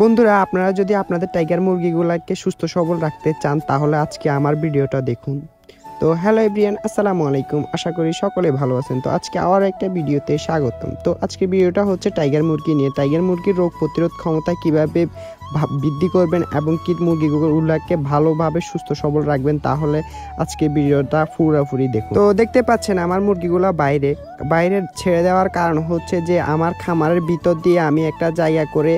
বন্ধুরা, আপনারা যদি আপনাদের টাইগার মুরগিগুলোকে সুস্থ সবল রাখতে চান তাহলে আজকে আমার ভিডিওটা দেখুন। তো হ্যালো এভরিওয়ান, আসসালামু আলাইকুম। আশা করি সকলে ভালো আছেন। তো আজকে আবার একটা ভিডিওতে স্বাগতম। তো আজকে ভিডিওটা হচ্ছে টাইগার মুরগি নিয়ে। টাইগার মুরগির রোগ প্রতিরোধ ক্ষমতা কিভাবে বৃদ্ধি করবেন এবং কি মুরগিগুলোকে ভালোভাবে সুস্থ সবল রাখবেন, তাহলে আজকে ভিডিওটা পুরোপুরি দেখুন। তো দেখতে পাচ্ছেন আমার মুরগিগুলো বাইরে ছেড়ে দেওয়ার কারণ হচ্ছে যে আমার খামারের ভিতর দিয়ে আমি একটা জায়গা করে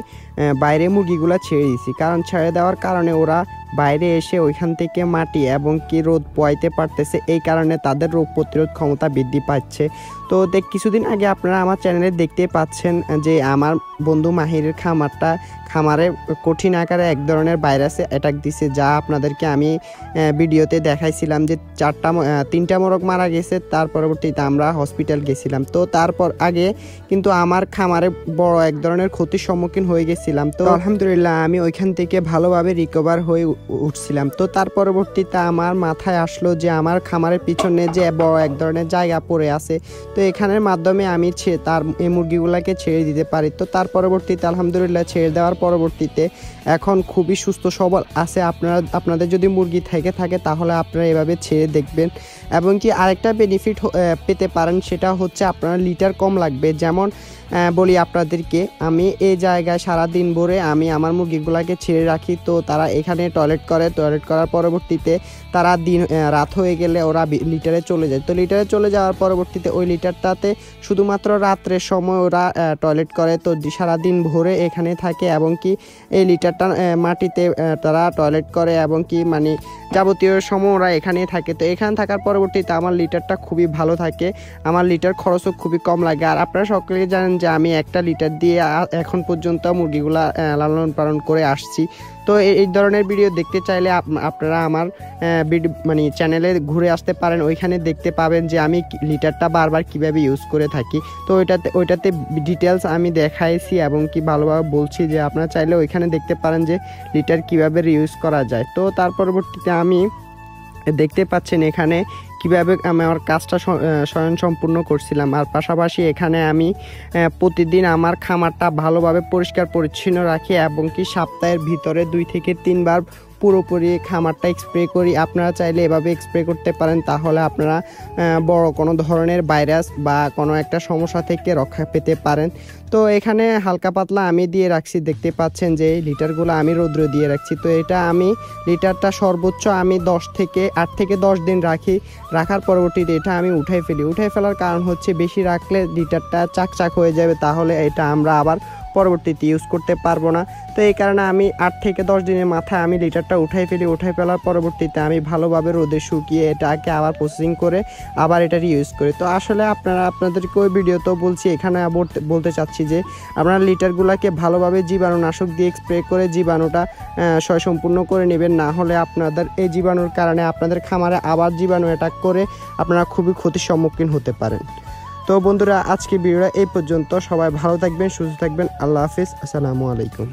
বাইরে মুরগিগুলো ছেড়ে দিয়েছি। কারণ ছেড়ে দেওয়ার কারণে ওরা বাইরে এসে ওইখান থেকে মাটি এবং কি রোদ পোয়াইতে পারতেছে, এই কারণে তাদের রোগ প্রতিরোধ ক্ষমতা বৃদ্ধি পাচ্ছে। তো কিছুদিন আগে আপনারা আমার চ্যানেলে দেখতে পাচ্ছেন যে আমার বন্ধু মাহিরের খামারে কঠিন আকারে এক ধরনের ভাইরাসে অ্যাটাক দিছে, যা আপনাদেরকে আমি ভিডিওতে দেখাইছিলাম যে 3টা মোরগ মারা গেছে। তার পরবর্তীতে আমরা হসপিটাল গেছিলাম। তো তারপর আগে কিন্তু আমার খামারে বড় এক ধরনের ক্ষতির সম্মুখীন হয়ে গেছিলাম। তো আলহামদুলিল্লাহ আমি ওইখান থেকে ভালোভাবে রিকভার হয়ে উঠছিলাম। তো তার পরবর্তীতে আমার মাথায় আসলো যে আমার খামারের পিছনে যে বড় এক ধরনের জায়গা পড়ে আছে, তো এখানের মাধ্যমে আমি এই মুরগিগুলোকে ছেড়ে দিতে পারি। তো তার পরবর্তীতে আলহামদুলিল্লাহ ছেড়ে দেওয়ার পরবর্তীতে এখন খুবই সুস্থ সবল আছে। আপনাদের যদি মুরগি থাকে তাহলে আপনারা এভাবে ছেড়ে দেখবেন। এবং কি আরেকটা বেনিফিট পেতে পারেন, সেটা হচ্ছে আপনার লিটার কম লাগবে। যেমন বলি আপনাদেরকে, আমি এই জায়গায় সারাদিন ভরে আমি আমার মুরগিগুলোকে ছেড়ে রাখি। তো তারা এখানে টয়লেট করার পরবর্তীতে তারা রাত হয়ে গেলে ওরা লিটারে চলে যায়। তো লিটারে চলে যাওয়ার পরবর্তীতে ওই লিটারটাতে শুধুমাত্র রাত্রের সময় ওরা টয়লেট করে। তো সারাদিন ভরে এখানে থাকে এবং কি এই লিটারটা মাটিতে তারা টয়লেট করে এবং কি মানে যাবতীয় সময় ওরা এখানেই থাকে। তো এখানে থাকার পরবর্তীতে আমার লিটারটা খুবই ভালো থাকে, আমার লিটার খরচও খুবই কম লাগে। আর আপনারা সকলে জানেন যে আমি একটা লিটার দিয়ে এখন পর্যন্ত মুরগিগুলা লালন পালন করে আসছি। তো এই ধরনের ভিডিও দেখতে চাইলে আপনারা আমার চ্যানেলে ঘুরে আসতে পারেন। ওইখানে দেখতে পাবেন যে আমি লিটারটা বারবার কিভাবে ইউজ করে থাকি। তো ওইটাতে ডিটেলস আমি দেখাইছি এবং কি ভালোভাবে বলছি যে আপনারা চাইলে ওইখানে দেখতে পারেন যে লিটার কিভাবে রিউজ করা যায়। তো তার পরবর্তীতে আমি দেখতে পাচ্ছেন এখানে কিভাবে আমি আমার কাজটা স্বয়ংসম্পূর্ণ করছিলাম। আর পাশাপাশি এখানে আমি প্রতিদিন আমার খামারটা ভালোভাবে পরিষ্কার পরিচ্ছন্ন রাখি এবং কি সপ্তাহের ভিতরে 2 থেকে 3 বার পুরোপুরি খামারটা স্প্রে করি। আপনারা চাইলে এভাবে স্প্রে করতে পারেন, তাহলে আপনারা বড় কোনো ধরনের ভাইরাস বা কোনো একটা সমস্যা থেকে রক্ষা পেতে পারেন। তো এখানে হালকা পাতলা আমি দিয়ে রাখছি, দেখতে পাচ্ছেন যে লিটারগুলো আমি রৌদ্রে দিয়ে রাখছি। তো এটা আমি লিটারটা সর্বোচ্চ আমি 8 থেকে 10 দিন রাখার পরবর্তীতে এটা আমি উঠাই ফেলার কারণ হচ্ছে বেশি রাখলে লিটারটা চাকচাক হয়ে যাবে, তাহলে এটা আমরা আবার পরবর্তীতে ইউজ করতে পারবো না। তো এই কারণে আমি 8 থেকে 10 দিনের মাথায় আমি লিটারটা উঠাই ফেলার পরবর্তীতে আমি ভালোভাবে রোদে শুকিয়ে এটাকে আবার প্রসেসিং করে আবার এটা ইউজ করি। তো আসলে আপনাদেরকে ওই ভিডিওতেও বলছি, এখানে বলতে চাচ্ছি যে আপনারা লিটারগুলোকে ভালোভাবে জীবাণুনাশক দিয়ে স্প্রে করে জীবাণুটা সম্পূর্ণ করে নেবেন, না হলে আপনাদের এই জীবাণুর কারণে আপনাদের খামারে আবার জীবাণু অ্যাটাক করে আপনারা খুবই ক্ষতির সম্মুখীন হতে পারেন। তো বন্ধুরা, আজকে ভিডিওটা এই পর্যন্ত। সবাই ভালো থাকবেন, সুস্থ থাকবেন। আল্লাহ হাফিজ, আসসালামু আলাইকুম।